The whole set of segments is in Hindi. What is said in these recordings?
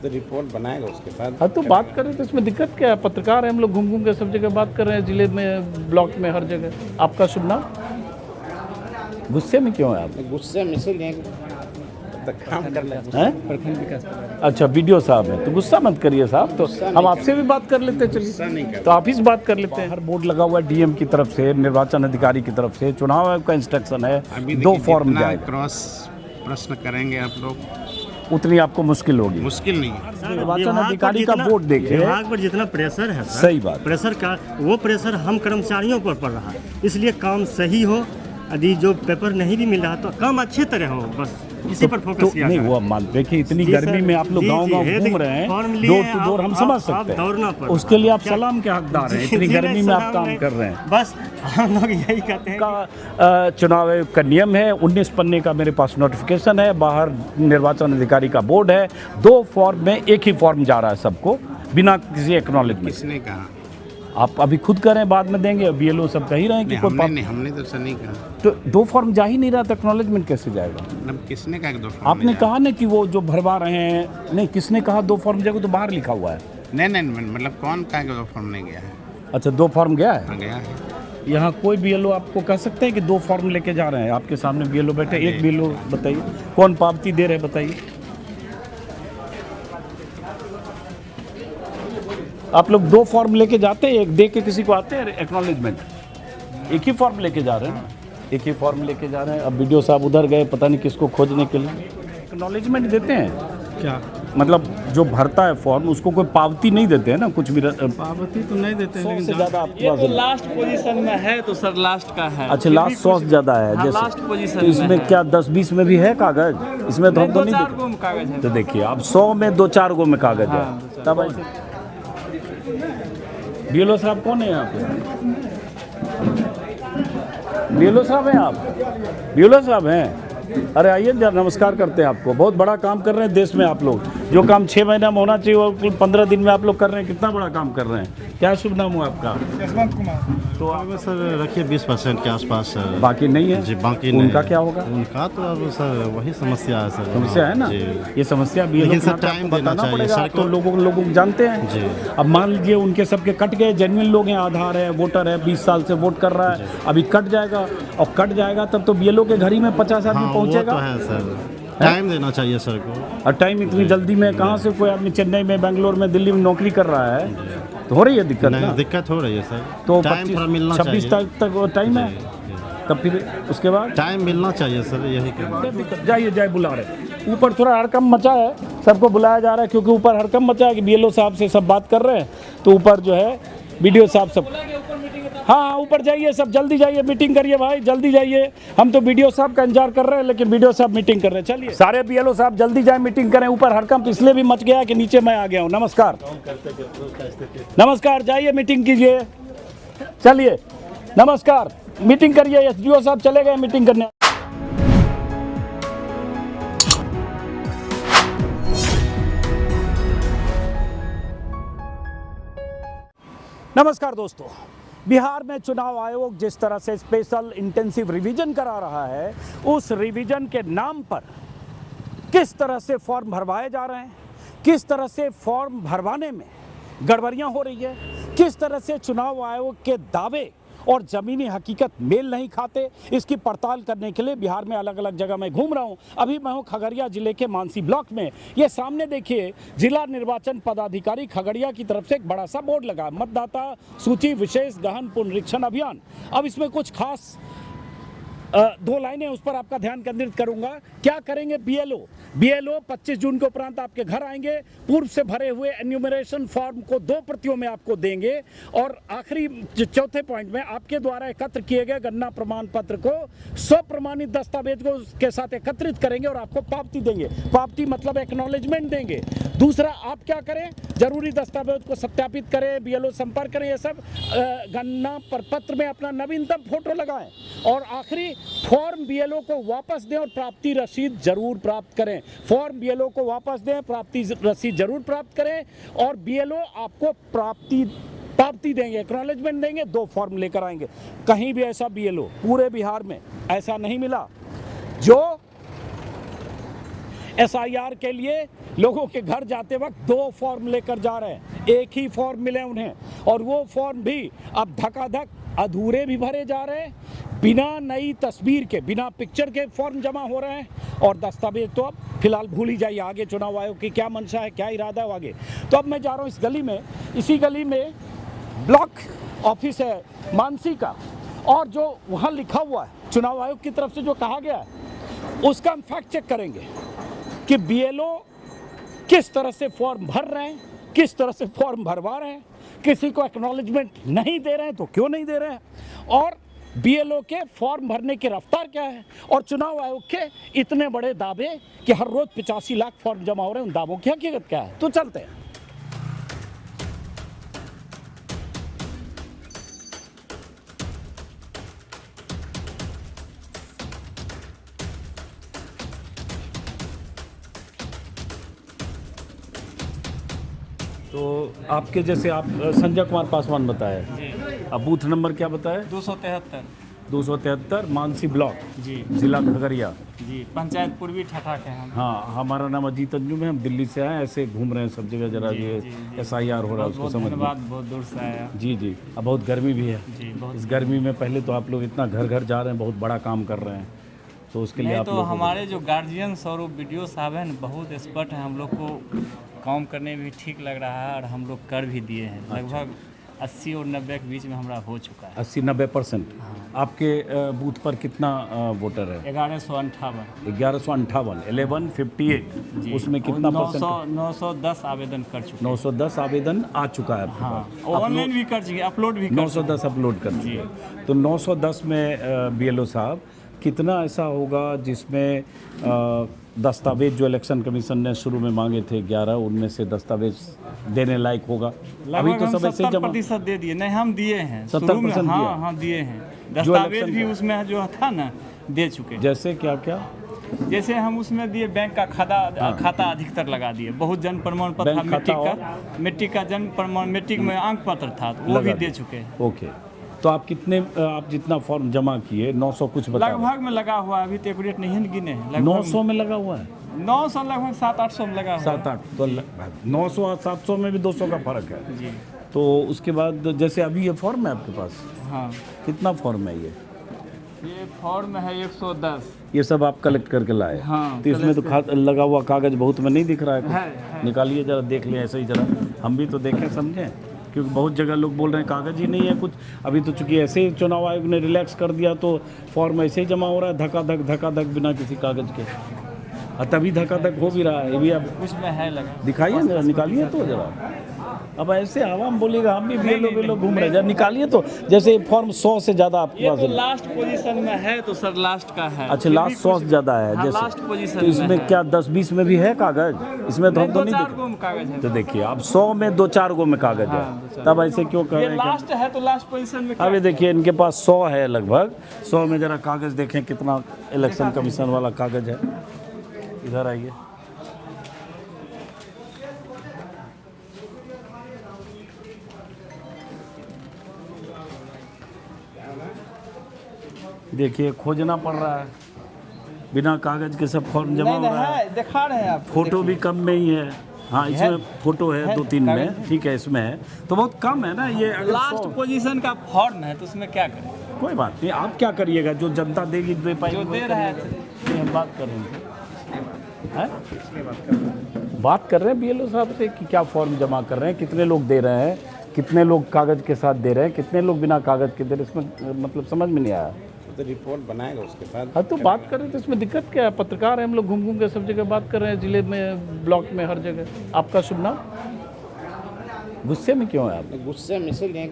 तो रिपोर्ट बनाएगा उसके बाद। हाँ तो बात करें तो इसमें दिक्कत क्या है? पत्रकार हैं हम लोग, घूम घूम के सब जगह बात कर रहे हैं, जिले में, ब्लॉक में, हर जगह। आपका शुभ नाम? गुस्से में क्यों है आप? गुस्से में इसीलिए तो काम करना हैं? प्रखंड विकास। अच्छा वीडियो साहब है तो गुस्सा मत करिए साहब, तो हम आपसे भी बात कर लेते हैं। गुस्सा नहीं चलिए कर तो आप ही से बात कर लेते हैं। हर बोर्ड लगा हुआ है डीएम की तरफ से, निर्वाचन अधिकारी की तरफ से, चुनाव आयोग का इंस्ट्रक्शन है, अभी 2 फॉर्म जितना जाएगा, क्रॉस प्रश्न करेंगे आप लोग उतनी आपको मुश्किल होगी। मुश्किल नहीं है। निर्वाचन अधिकारी का वोट देखे, विभाग पर जितना प्रेशर है सर, सही बात, प्रेशर का वो प्रेशर हम कर्मचारियों पर पड़ रहा है, इसलिए काम सही हो। यदि जो पेपर नहीं भी मिल रहा तो काम अच्छे तरह हो, बस इसी पर फोकस किया नहीं जाए। वो मानते कि इतनी जी गर्मी सर, में आप लोग जी, गांव जी, गांव है, घूम रहे हैं, फॉर्म लिए डोर टू डोर, हम आप- समझ आप सकते दौड़ना हैं, पड़ उसके लिए आप क्या- सलाम के हकदार हैं। इतनी जी, गर्मी नहीं, में आप सलाम काम नहीं। कर रहे हैं। बस हम लोग यही कहते हैं का चुनाव आयोग का नियम है, 19 पन्ने का मेरे पास नोटिफिकेशन है, बाहर निर्वाचन अधिकारी का बोर्ड है, 2 फॉर्म में एक ही फॉर्म जा रहा है सबको, बिना किसी एक्नॉलेजमेंट। किसने कहा? आप अभी खुद करें, बाद में देंगे। बीएलओ सब कह ही रहे हैं कि नहीं, कोई हमने तो सर नहीं कहा। तो 2 फॉर्म जा ही नहीं रहा, तो एक्नॉलेजमेंट कैसे जाएगा? मतलब किसने कहा कि 2 फॉर्म आपने नहीं कहा ना कि वो जो भरवा रहे हैं, नहीं किसने कहा 2 फॉर्म जाएगा? तो बाहर लिखा हुआ है। नहीं, मतलब कौन कहा कि 2 फॉर्म नहीं गया है? अच्छा 2 फॉर्म गया है। हाँ गया है। यहाँ कोई बीएलओ आपको कह सकते हैं कि 2 फॉर्म लेके जा रहे हैं? आपके सामने बीएलओ बैठे, एक बीएलओ बताइए कौन पावती दे रहे हैं, बताइए। आप लोग 2 फॉर्म लेके जाते हैं, एक दे के किसी को आते हैं एक्नॉलेजमेंट? एक ही फॉर्म लेके जा रहे हैं ना, एक ही फॉर्म लेके जा रहे हैं। अब वीडियो साहब उधर गए, पता नहीं किसको खोजने के लिए। एक्नॉलेजमेंट देते हैं क्या? मतलब जो भरता है फॉर्म उसको कोई पावती नहीं देते हैं ना, कुछ भी पावती तो नहीं देते हैं, 100 लेकिन से ज़्यादा आपके पास तो है। लास्ट पोजीशन में है तो सर लास्ट का है। अच्छा लास्ट 100 से ज़्यादा है, हाँ, जैसे लास्ट पोजीशन तो इसमें क्या 10-20 में भी है कागज? इसमें तो हम तो नहीं 2-4 देते। गो में कागज है। तो देखिए अब 100 में 2-4 गो में कागज है, तब ऐसे। बीएलओ साहब कौन है यहाँ पे? बीएलओ साहब हैं आप? बीएलओ साहब हैं? अरे आइए जरा, नमस्कार करते हैं आपको। बहुत बड़ा काम कर रहे हैं देश में आप लोग। जो काम 6 महीना में होना चाहिए वो 15 दिन में आप लोग कर रहे हैं। कितना बड़ा काम कर रहे हैं। क्या शुभ नाम हुआ आपका? यशवंत कुमार। तो आप सर रखिए 20% के आसपास सर। बाकी नहीं है जी बाकी नहीं। उनका क्या होगा? उनका तो अब सर वही समस्या है सर। समस्या है ना, जी। ये समस्या भी लेकिन सर टाइम देना चाहिए पड़ेगा। सर आप तो को। लोग जानते हैं जी। अब मान लीजिए उनके सबके कट गए, जेन्युइन लोग हैं, आधार है, वोटर है, 20 साल से वोट कर रहा है, अभी कट जाएगा, और कट जाएगा तब तो बीएलओ के घर ही में 50 आदमी हाँ वो पहुंचेगा। तो है सर, टाइम देना चाहिए सर को। और टाइम इतनी जल्दी में कहाँ से कोई आदमी चेन्नई में, बेंगलोर में, दिल्ली में नौकरी कर रहा है, तो हो रही है दिक्कत ना। नहीं दिक्कत हो रही है सर, तो टाइम थोड़ा मिलना 26 चाहिए। तारीख तक वो टाइम है, तब फिर उसके बाद टाइम मिलना चाहिए सर, यही कहना। जाइए बुला रहे। ऊपर थोड़ा हड़कम मचा है, सबको बुलाया जा रहा है क्योंकि ऊपर हड़कम मचा है कि बीएलओ साहब से सब बात कर रहे हैं, तो ऊपर जो है वीडियो साहब सब। हाँ ऊपर जाइए सब, जल्दी जाइए, मीटिंग करिए भाई, जल्दी जाइए। हम तो वीडियो साहब का इंतजार कर रहे हैं, लेकिन वीडियो साहब मीटिंग कर रहे हैं। चलिए सारे बीएलओ साहब जल्दी जाए, मीटिंग करें। ऊपर हड़कंप इसलिए भी मच गया कि नीचे मैं आ गया हूँ। नमस्कार नमस्कार, जाइए मीटिंग कीजिए, चलिए नमस्कार, मीटिंग करिए। एसडीओ साहब चले गए मीटिंग करने। नमस्कार दोस्तों, बिहार में चुनाव आयोग जिस तरह से स्पेशल इंटेंसिव रिवीजन करा रहा है, उस रिवीजन के नाम पर किस तरह से फॉर्म भरवाए जा रहे हैं, किस तरह से फॉर्म भरवाने में गड़बड़ियां हो रही है, किस तरह से चुनाव आयोग के दावे और ज़मीनी हकीकत मेल नहीं खाते, इसकी पड़ताल करने के लिए बिहार में अलग अलग जगह मैं घूम रहा हूं। अभी मैं हूं खगड़िया जिले के मानसी ब्लॉक में। ये सामने देखिए, जिला निर्वाचन पदाधिकारी खगड़िया की तरफ से एक बड़ा सा बोर्ड लगा, मतदाता सूची विशेष गहन पुनरीक्षण अभियान। अब इसमें कुछ खास 2 लाइनें उस पर आपका ध्यान केंद्रित करूंगा। क्या करेंगे बीएलओ? 25 जून के उपरांत आपके घर आएंगे, पूर्व से भरे हुए एन्यूमरेशन फॉर्म को 2 प्रतियों में आपको देंगे, और आखिरी चौथे पॉइंट में आपके द्वारा एकत्र किए गए गणना प्रमाण पत्र को स्वप्रमाणित दस्तावेज को के साथ एकत्रित करेंगे और आपको पावती देंगे। पावती मतलब एक्नॉलेजमेंट देंगे। दूसरा, आप क्या करें, जरूरी दस्तावेज को सत्यापित करें, बीएलओ संपर्क करें, ये सब गणना पत्र में अपना नवीनतम फोटो लगाएं, और आखिरी फॉर्म बीएलओ को वापस दें और प्राप्ति रसीद जरूर प्राप्त करें। फॉर्म बीएलओ को वापस दें, प्राप्ति रसीद जरूर प्राप्त करें, और बीएलओ आपको पावती देंगे, एक्नॉलेजमेंट देंगे, 2 फॉर्म लेकर आएंगे। कहीं भी ऐसा बीएलओ पूरे बिहार में ऐसा नहीं मिला जो एसआईआर के लिए लोगों के घर जाते वक्त 2 फॉर्म लेकर जा रहे हैं, एक ही फॉर्म मिले उन्हें, और वो फॉर्म भी अब धकाधक अधूरे भी भरे जा रहे हैं, बिना नई तस्वीर के, बिना पिक्चर के फॉर्म जमा हो रहे हैं, और दस्तावेज तो अब फिलहाल भूल ही जाइए, आगे चुनाव आयोग की क्या मंशा है, क्या इरादा है आगे। तो अब मैं जा रहा हूँ इस गली में, इसी गली में ब्लॉक ऑफिस है मानसी का, और जो वहाँ लिखा हुआ है चुनाव आयोग की तरफ से जो कहा गया है उसका हम फैक्ट चेक करेंगे कि बीएलओ किस तरह से फॉर्म भर रहे हैं, किस तरह से फॉर्म भरवा रहे हैं, किसी को एक्नॉलेजमेंट नहीं दे रहे हैं तो क्यों नहीं दे रहे हैं, और बीएलओ के फॉर्म भरने की रफ्तार क्या है, और चुनाव आयोग के इतने बड़े दावे कि हर रोज 85 लाख फॉर्म जमा हो रहे हैं, उन दावों की हकीकत क्या है। तो चलते हैं। तो आपके जैसे आप संजय कुमार पासवान बताए, अब बूथ नंबर क्या बताए? 273 273 मानसी ब्लॉक जी, जिला खगड़िया जी, पंचायत पूर्वी ठठा के हैं। हाँ, हमारा नाम अजीत अंजुम है, हम दिल्ली से आए, ऐसे घूम रहे हैं सब जगह, जरा ये एसआईआर हो रहा है उसको बहुत समझ धन्यवाद, बहुत दूर से आया। जी जी। अब बहुत गर्मी भी है जी, बहुत। इस गर्मी में पहले तो आप लोग इतना घर घर जा रहे हैं, बहुत बड़ा काम कर रहे हैं, तो उसके लिए नहीं आप तो लोग हमारे जो गार्जियंस और वीडियो साहब हैं न, बहुत एक्सपर्ट हैं, हम लोग को काम करने में भी ठीक लग रहा है और हम लोग कर भी दिए हैं। लगभग 80 और 90 के बीच में हमारा हो चुका है। 80-90%। आपके बूथ पर कितना वोटर है? 1158 1158 उसमें कितना परसेंट? 910 आवेदन कर चुके हैं। 910 आवेदन आ चुका है आपके पास? ऑनलाइन भी कर चुके, अपलोड भी कर 910 अपलोड कर चुके हैं। तो 910 में बीएलओ साहब कितना ऐसा होगा जिसमें दस्तावेज जो इलेक्शन कमीशन ने शुरू में मांगे थे 11, उनमें से दस्तावेज देने लायक होगा? अभी तो सब ऐसे ही जमा 70% दे दिए। नहीं, हम दिए हैं 70% दिया? हाँ, दिए हैं। दस्तावेज भी उसमें जो था ना दे चुके। जैसे क्या क्या? जैसे हम उसमें दिए बैंक का खाता अधिकतर लगा दिए, बहुत जन्म प्रमाण पत्र था, मिट्टी का जन्म प्रमाण, मिट्टी में अंक पत्र था, तो वो भी दे चुके हैं। ओके। तो आप जितना फॉर्म जमा किए 900 कुछ बता? लगभग में लगा हुआ है, अभी तो एक्यूरेट नहीं गिने हैं। 900 में लगा हुआ है? 900 लगभग 700-800 में लगा हुआ है। 7-8 तो 900 और 700 में भी 200 का फर्क है जी। तो उसके बाद जैसे अभी ये फॉर्म है आपके पास, हाँ, कितना फॉर्म है ये? ये फॉर्म है 110। ये सब आप कलेक्ट करके लाए? हाँ, तो इसमें तो लगा हुआ कागज बहुत में नहीं दिख रहा है कुछ? है। निकालिए जरा, देख लें ऐसे ही जरा, हम भी तो देखें समझें, क्योंकि बहुत जगह लोग बोल रहे हैं कागज ही नहीं है कुछ। अभी तो चूंकि ऐसे ही चुनाव आयोग ने रिलैक्स कर दिया तो फॉर्म ऐसे ही जमा हो रहा है धकाधक बिना किसी कागज के, और तभी धकाधक हो भी रहा है। ये भी अब उसमें है लगा, दिखाइए जरा, निकालिए तो जरा। अब ऐसे आवाम बोलेगा हम भी बेलो घूम रहे हैं, जब निकालिए तो। जैसे फॉर्म 100 से ज़्यादा आपके ये पास तो है? लास्ट पोजीशन में है, तो सर लास्ट का है। अच्छा, लास्ट 100 से ज़्यादा है। हाँ, जैसे लास्ट पोजीशन तो इसमें क्या 10-20 में भी है कागज? इसमें तो हम तो नहीं 2-4 देख। गो में कागज है। तो देखिए अब 100 में 2-4 गो में कागज है, तब ऐसे क्यों कर ये रहे हैं? लास्ट है तो लास्ट पोजीशन में अभी देखिए इनके पास 100 है लगभग, 100 में जरा कागज देखें कितना इलेक्शन कमीशन वाला कागज है। इधर आइए, देखिए खोजना पड़ रहा है, बिना कागज के सब फॉर्म जमा हो रहा है। दिखा रहे हैं आप, फोटो भी कम में ही है। हाँ, इसमें फोटो है 2-3 में, ठीक है, इसमें है तो बहुत कम है ना ये। अगर लास्ट पोजीशन का फॉर्म है तो उसमें क्या करें? कोई बात नहीं, आप क्या करिएगा, जो जनता देगी दे पाएगी, जो वो दे रहा है। करिएगा। हम बात कर रहे हैं, बात कर रहे हैं बीएलओ साहब से कि क्या फॉर्म जमा कर रहे हैं, कितने लोग दे रहे हैं, कितने लोग कागज के साथ दे रहे हैं, कितने लोग बिना कागज के दे रहे हैं, इसमें मतलब समझ में नहीं आया। तो रिपोर्ट बनाएगा उसके बाद। हाँ, तो बात कर रहे थे, इसमें दिक्कत क्या है? पत्रकार हैं हम लोग, घूम के सब जगह बात कर रहे हैं, जिले में, ब्लॉक में, हर जगह। आपका शुभ नाम? गुस्से में क्यों है आप? गुस्से में इसलिए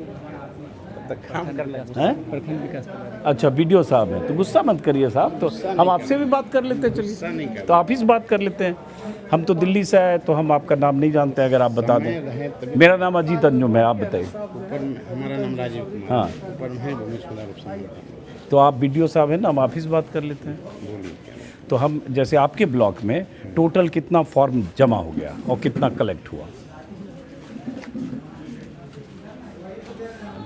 काम कर लेते हैं? अच्छा, वीडियो साहब हैं तो गुस्सा मत करिए साहब, तो हम आपसे भी बात कर लेते हैं। चलिए, तो आप ही से बात कर लेते हैं। हम तो दिल्ली से आए, तो हम आपका नाम नहीं जानते, अगर आप बता दें। मेरा नाम अजीत अंजुम है, आप बताइए। ऊपर में हमारा नाम राजीव कुमार। हाँ, ऊपर में है भूमिशुदा रूप से। तो आप वीडियो साहब हैं ना, हम आप ही से बात कर लेते हैं। तो हम जैसे आपके ब्लॉक में टोटल कितना फॉर्म जमा हो गया और कितना कलेक्ट हुआ?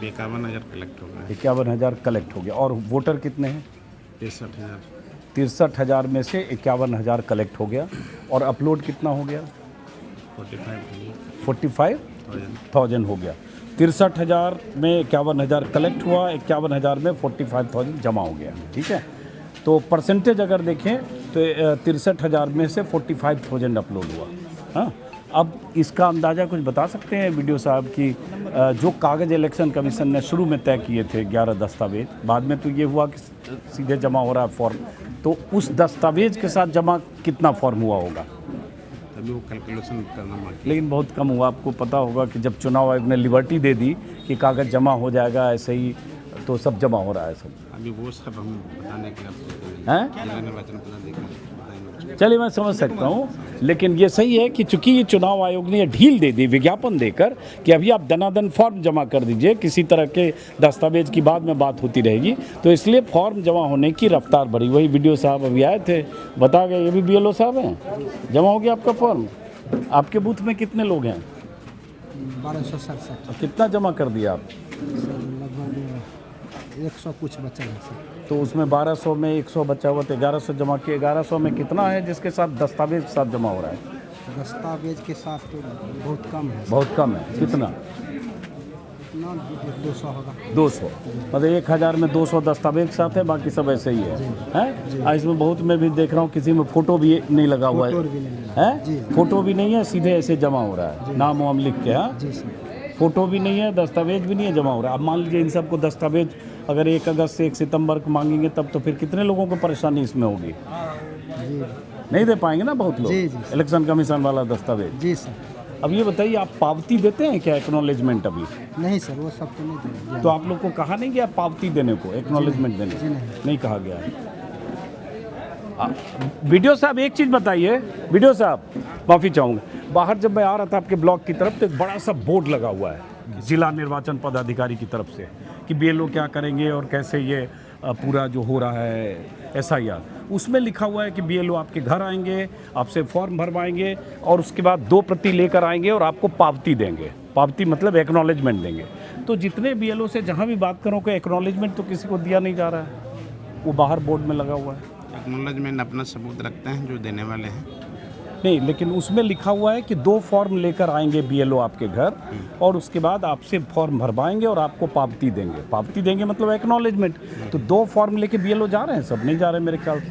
51,000 कलेक्ट हो गए। 51,000 कलेक्ट हो गया। और वोटर कितने हैं? 63,000। 63,000 में से 51,000 कलेक्ट हो गया और अपलोड कितना हो गया? 45,000 हो गया। 63,000 में 51,000 कलेक्ट हुआ, 51,000 में 45,000 जमा हो गया। ठीक है, तो परसेंटेज अगर देखें तो 63,000 में से 45,000 अपलोड हुआ। हाँ, अब इसका अंदाज़ा कुछ बता सकते हैं वीडियो साहब कि जो कागज़ इलेक्शन कमीशन ने शुरू में तय किए थे 11 दस्तावेज, बाद में तो ये हुआ कि सीधे जमा हो रहा है फॉर्म, तो उस दस्तावेज के साथ जमा कितना फॉर्म हुआ होगा? अभी वो कैलकुलेशन करना बाकी। लेकिन बहुत कम हुआ। आपको पता होगा कि जब चुनाव आयोग ने लिबर्टी दे दी कि कागज़ जमा हो जाएगा ऐसे ही, तो सब जमा हो रहा है सब। अभी वो सब हम बताने के लिए हैं? जिला निर्वाचन पदाधिकारी बताएंगे। चलिए मैं समझ सकता हूँ, लेकिन ये सही है कि चूंकि ये चुनाव आयोग ने ढील दे दी विज्ञापन देकर कि अभी आप दनादन फॉर्म जमा कर दीजिए, किसी तरह के दस्तावेज की बाद में बात होती रहेगी, तो इसलिए फॉर्म जमा होने की रफ्तार बढ़ी। वही वीडियो साहब अभी आए थे, बता गए। ये भी BLO साहब हैं, जमा हो गया आपका फॉर्म। आपके बूथ में कितने लोग हैं? 1267। कितना जमा कर दिया आप? लगभग 100 कुछ बचा है सर। तो उसमें 1200 में 100 बचा हुआ, तो 1100 जमा किए। 1100 में कितना है जिसके साथ दस्तावेज के साथ जमा हो रहा है? दस्तावेज के साथ तो बहुत कम है। बहुत कम है। कितना? इतना 200 होगा। 200, मतलब 1000 में 200 दस्तावेज के साथ है, बाकी सब ऐसे ही है। हैं? इसमें बहुत में भी देख रहा हूँ किसी में फ़ोटो भी नहीं लगा हुआ फोटो भी नहीं है, फ़ोटो भी नहीं है, सीधे ऐसे जमा हो रहा है, नाम वाम लिख के। हाँ, जी सर। फ़ोटो भी नहीं है, दस्तावेज भी नहीं है, जमा हो रहा है। अब मान लीजिए इन सबको दस्तावेज अगर 1 अगस्त से 1 सितंबर को मांगेंगे, तब तो फिर कितने लोगों को परेशानी इसमें होगी? जी नहीं दे पाएंगे ना बहुत लोग, जी, जी। इलेक्शन कमीशन वाला दस्तावेज। जी सर। अब ये बताइए, आप पावती देते हैं क्या, एक्नॉलेजमेंट? अभी नहीं सर, वो सब तो नहीं देंगे। तो आप लोग को कहा नहीं गया पावती देने को, एक्नॉलेजमेंट देने को? नहीं कहा गया है। वीडियो साहब एक चीज़ बताइए, वीडियो साहब माफ़ी चाहूँगा, बाहर जब मैं आ रहा था आपके ब्लॉक की तरफ तो एक बड़ा सा बोर्ड लगा हुआ है जिला निर्वाचन पदाधिकारी की तरफ से कि BLO क्या करेंगे और कैसे ये पूरा जो हो रहा है SIR, उसमें लिखा हुआ है कि BLO आपके घर आएंगे, आपसे फॉर्म भरवाएंगे और उसके बाद 2 प्रति लेकर आएंगे और आपको पावती देंगे। पावती मतलब एक्नॉलेजमेंट देंगे। तो जितने BLO से जहाँ भी बात करो कि एक्नॉलेजमेंट तो किसी को दिया नहीं जा रहा है, वो बाहर बोर्ड में लगा हुआ है। एक्नॉलेजमेंट अपना सबूत रखते हैं जो देने वाले हैं। नहीं, लेकिन उसमें लिखा हुआ है कि 2 फॉर्म लेकर आएंगे BLO आपके घर और उसके बाद आपसे फॉर्म भरवाएंगे और आपको पावती देंगे। पावती देंगे मतलब एक्नॉलेजमेंट। तो 2 फॉर्म लेके BLO जा रहे हैं, सब नहीं जा रहे मेरे ख्याल से।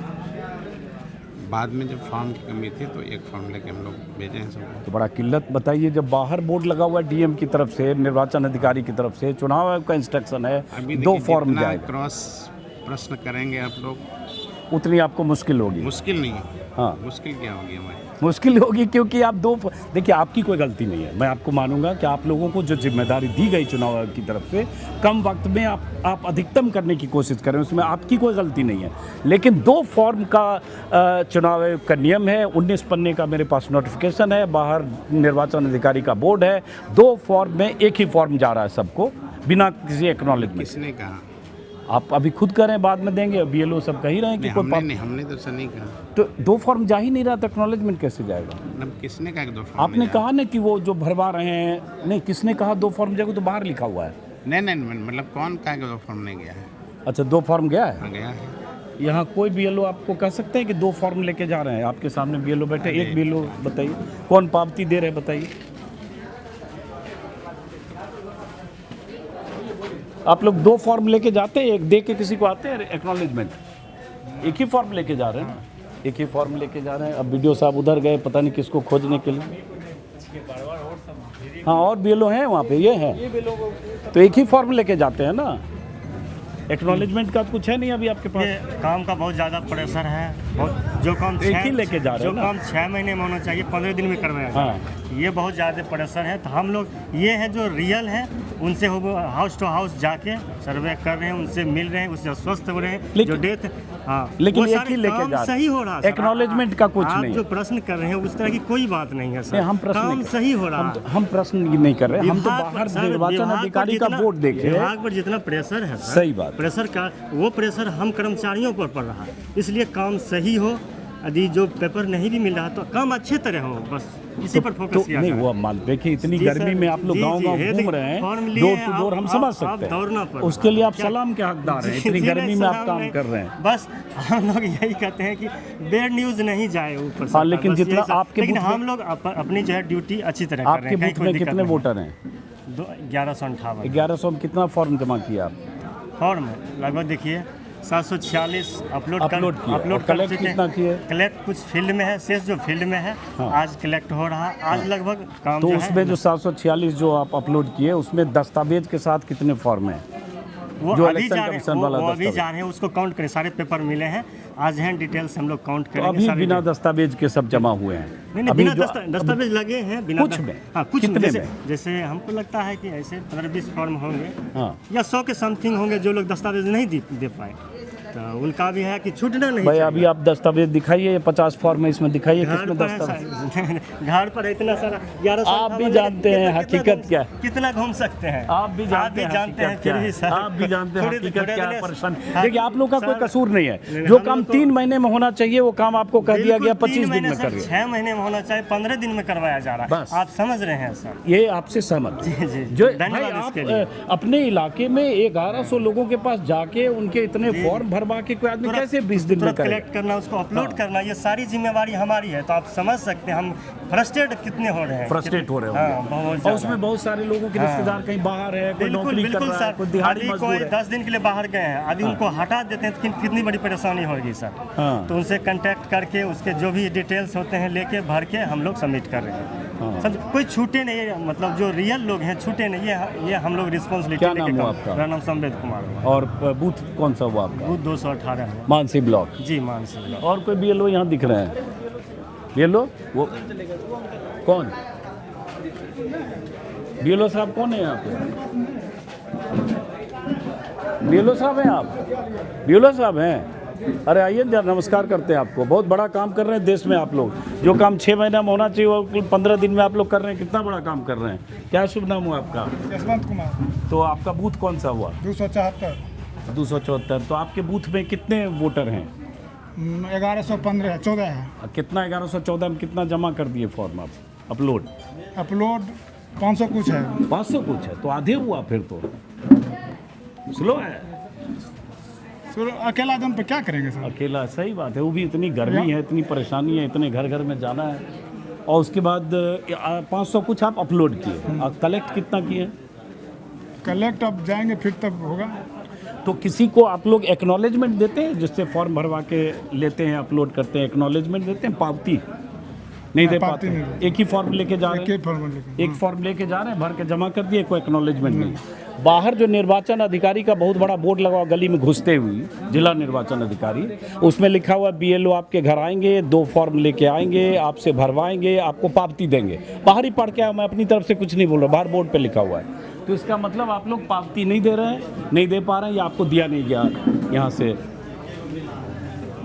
बाद में जब फॉर्म की कमी थी तो 1 फॉर्म लेके हम लोग भेजे हैं सबको। तो बड़ा किल्लत बताइए, जब बाहर बोर्ड लगा हुआ है DM की तरफ से, निर्वाचन अधिकारी की तरफ से, चुनाव आयोग का इंस्ट्रक्शन है 2 फॉर्म जाएगा। क्रॉस प्रश्न करेंगे आप लोग, उतनी आपको मुश्किल होगी। मुश्किल नहीं है। हाँ, मुश्किल क्या होगी हमारी? मुश्किल होगी क्योंकि आप 2 देखिए, आपकी कोई गलती नहीं है। मैं आपको मानूंगा कि आप लोगों को जो जिम्मेदारी दी गई चुनाव आयोग की तरफ से, कम वक्त में आप अधिकतम करने की कोशिश करें, उसमें आपकी कोई गलती नहीं है। लेकिन 2 फॉर्म का चुनाव आयोग का नियम है, 19 पन्ने का मेरे पास नोटिफिकेशन है, बाहर निर्वाचन अधिकारी का बोर्ड है, 2 फॉर्म में 1 ही फॉर्म जा रहा है सबको, बिना किसी एक्नॉलेजमेंट। किसने कहा? आप अभी खुद करें, बाद में देंगे। BLO सब कह ही रहे हैं कि हमने तो सर नहीं कहा। तो 2 फॉर्म जा ही नहीं रहा, तो एक्नॉलेजमेंट कैसे जाएगा? मतलब किसने कहा कि 2 फॉर्म? आपने कहा ना कि वो जो भरवा रहे हैं। नहीं, किसने कहा 2 फॉर्म जाएगा? तो बाहर लिखा हुआ है। नहीं, मतलब कौन कहा कि 2 फॉर्म नहीं गया है? अच्छा, 2 फॉर्म गया है। हाँ, गया है। यहाँ कोई BLO आपको कह सकते हैं कि 2 फॉर्म लेके जा रहे हैं? आपके सामने BLO बैठे, एक BLO बताइए कौन पावती दे रहे हैं, बताइए। आप लोग 2 फॉर्म लेके जाते हैं, एक दे के किसी को आते हैं एक्नॉलेजमेंट? एक ही फॉर्म लेके जा रहे हैं ना, एक ही फॉर्म लेके जा रहे हैं। अब वीडियो साहब उधर गए, पता नहीं किसको खोजने के लिए। हाँ, और BLO हैं वहाँ पे, ये हैं, तो एक ही फॉर्म लेके जाते हैं ना। एक्नॉलेजमेंट का कुछ है नहीं अभी आपके पास? ये काम का बहुत ज़्यादा प्रेशर है, बहुत जो काम एक ही लेके जा रहे हैं जो ना। काम 6 महीने में होना चाहिए 15 दिन में करवाया हाँ। जाए। ये बहुत ज़्यादा प्रेशर है। तो हम लोग ये है जो रियल है, उनसे हो हाउस टू हाउस जाके सर्वे कर रहे हैं, उनसे मिल रहे हैं, उससे स्वस्थ हो रहे हैं। लेकिन- जो डेथ, हाँ, लेकिन वो एक सारे ही लेके काम जा रहे सही हो रहा है। Acknowledgement का कुछ आप नहीं जो है। प्रश्न कर रहे हैं उस तरह की कोई बात नहीं है सर। हम प्रश्न काम नहीं कर- सही हो रहा है। हम प्रश्न नहीं कर रहे, हम तो विभाग बाहर पर- सर, निर्वाचन विभाग पर अधिकारी का जितना- बोर्ड देखे। विभाग पर जितना प्रेशर है सर, सही बात। प्रेशर का वो प्रेशर हम कर्मचारियों पर पड़ रहा है। इसलिए काम सही हो, यदि जो पेपर नहीं भी मिल रहा तो काम अच्छे तरह हो, बस इसी पर फोकस किया नहीं जा रहा वो मान देखिए इतनी जी गर्मी सर, में आप लोग जी, गांव जी, गांव ये घूम देखिए, रहे फॉर्म हैं, लिए डोर हैं, टू डोर हम आप- समझ आप सकते दौड़ना हैं, पड़ा। उसके लिए आप क्या- सलाम के हकदार हैं, जी, इतनी जी, गर्मी में आप सलाम काम नहीं। कर रहे हैं। बस हम लोग यही कहते हैं कि बेड न्यूज़ नहीं जाए ऊपर हाँ, सरकार, लेकिन बस जितना यही सब। आपके लेकिन बूथ में- हम लोग अपनी जो है ड्यूटी अच्छी तरह कर रहे आपके हैं, कहीं बूथ कोई में दिक्कत कितने नहीं। वोटर हैं? 1158 1100 में कितना फॉर्म जमा किया आप? फॉर्म लगभग देखिए 746 अपलोड किए। और कलेक्ट कितना किए? कलेक्ट कुछ फील्ड में है, शेष जो फील्ड में है आज कलेक्ट हो रहा है, आज लगभग काम तो जो उसमें है जो 746 जो आप अपलोड किए उसमें दस्तावेज के साथ कितने फॉर्म हैं? वो जो अभी इलेक्शन जा रहे कमीशन हैं, वाला वो अभी दस्तावेज। जा रहे हैं, उसको काउंट करें, सारे पेपर मिले हैं, आज हैं डिटेल्स हम लोग काउंट तो करेंगे अभी सारे बिना डिटेल। दस्तावेज के सब जमा हुए हैं। नहीं अभी बिना जो- दस्तावेज लगे हैं बिना कुछ में? हाँ कुछ में, कितने जैसे, में? जैसे हमको लगता है कि ऐसे 15-20 फॉर्म होंगे हाँ। या 100 के समथिंग होंगे जो लोग दस्तावेज नहीं दे पाए, तो उनका भी है कि छूटना नहीं भाई चाहिए। अभी आप दस्तावेज दिखाइए, ये 50 फॉर्म है, इसमें दिखाइए घर किसमें पर है दस्तावेज। घर पर है इतना सारा 1100 आप भी जानते हैं हकीकत क्या है। कितना घूम सकते हैं आप भी जानते हैं जानते हैं हकीकत क्या फिर भी है। सर आप भी जानते हैं थोड़ी- हकीकत थोड़े क्या है, दिन- परेशान। हाँ, देखिए आप लोग का कोई सर, कसूर नहीं है, नहीं, जो हम काम लोग तो- 3 महीने में होना चाहिए वो काम आपको कह दिया गया 25 दिन में कर करिए। 6 महीने में होना चाहिए, 15 दिन में करवाया जा रहा बस। है, आप समझ रहे हैं सर। ये आपसे सहमत जी, जी, जो धन्यवाद भाई आप इसके लिए। अपने इलाके में 1100 लोगों के पास जाके उनके इतने फॉर्म भरवा के कोई आदमी कैसे 20 दिन में तुरंत करेगा? कलेक्ट करना, उसको अपलोड करना, ये सारी जिम्मेवारी हमारी है, तो आप समझ सकते हैं हम फ्रस्ट्रेट कितने हो रहे हैं, फ्रस्ट्रेट हो रहे हाँ, होंगे। बहुत और ज़्यादा। उसमें बहुत सारे लोगों के रिश्तेदार कहीं बाहर है, कोई बिल्कुल नौकरी कर बिल्कुल रहा है, सर, कोई दिहाड़ी अभी मजदूर कोई है। 10 दिन के लिए बाहर गए हैं, अभी उनको हटा देते हैं तो कितनी बड़ी परेशानी होगी सर। हाँ। तो उनसे कांटेक्ट करके उसके जो भी डिटेल्स होते हैं लेके भर के हम लोग सबमिट कर रहे हैं। समझ कोई छूटे नहीं, मतलब जो रियल लोग हैं छूटे नहीं, ये हम लोग रिस्पॉन्सिबिलिटी क्या नाम हुआ आपका? मेरा नाम संवेद कुमार हुआ, और बूथ कौन सा हुआ आपका? बूथ 218 हुआ। मानसी ब्लॉक। जी मानसी ब्लॉक। और कोई BLO यहाँ दिख रहे हैं? BLO वो कौन? BLO साहब कौन है यहाँ पे? BLO साहब हैं आप? BLO साहब हैं? अरे आइए जरा, नमस्कार करते हैं आपको। बहुत बड़ा काम कर रहे हैं देश में आप लोग, जो काम 6 महीने में होना चाहिए वो 15 दिन में आप लोग कर रहे हैं, कितना बड़ा काम कर रहे हैं। क्या शुभ नाम हुआ आपका? यशवंत कुमार तो आपका बूथ कौन सा हुआ? 274 274। तो आपके बूथ में कितने वोटर हैं? 1115 है, 14 है। कितना 1114 में कितना जमा कर दिए फॉर्म आप अपलोड? अपलोड 500 कुछ है। 500 कुछ है, तो आधे हुआ फिर तो। स्लो है सर अकेला दम पे क्या करेंगे सर? अकेला, सही बात है, वो भी इतनी गर्मी है, इतनी परेशानी है, इतने घर घर में जाना है। और उसके बाद 500 कुछ आप अपलोड किए, और कलेक्ट कितना किए? कलेक्ट अब जाएंगे फिर तब होगा। तो किसी को आप लोग एक्नॉलेजमेंट देते हैं, जिससे फॉर्म भरवा के लेते हैं, अपलोड करते हैं, एक्नॉलेजमेंट देते हैं? पावती नहीं दे पावती पाते? नहीं देते। एक ही फॉर्म लेके जा रहे एक हैं? ही फॉर्म लेके। एक फॉर्म लेके जा रहे हैं, भर के जमा कर दिए, कोई एक्नॉलेजमेंट नहीं। बाहर जो निर्वाचन अधिकारी का बहुत बड़ा बोर्ड लगा हुआ गली में घुसते हुई, जिला निर्वाचन अधिकारी, उसमें लिखा हुआ BLO आपके घर आएंगे, 2 फॉर्म लेके आएंगे, आपसे भरवाएंगे, आपको पावती देंगे। बाहर ही पढ़ के आया, मैं अपनी तरफ से कुछ नहीं बोल रहा, बाहर बोर्ड पे लिखा हुआ है। तो इसका मतलब आप लोग पावती नहीं दे रहे हैं, नहीं दे पा रहे हैं, या आपको दिया नहीं गया यहाँ से?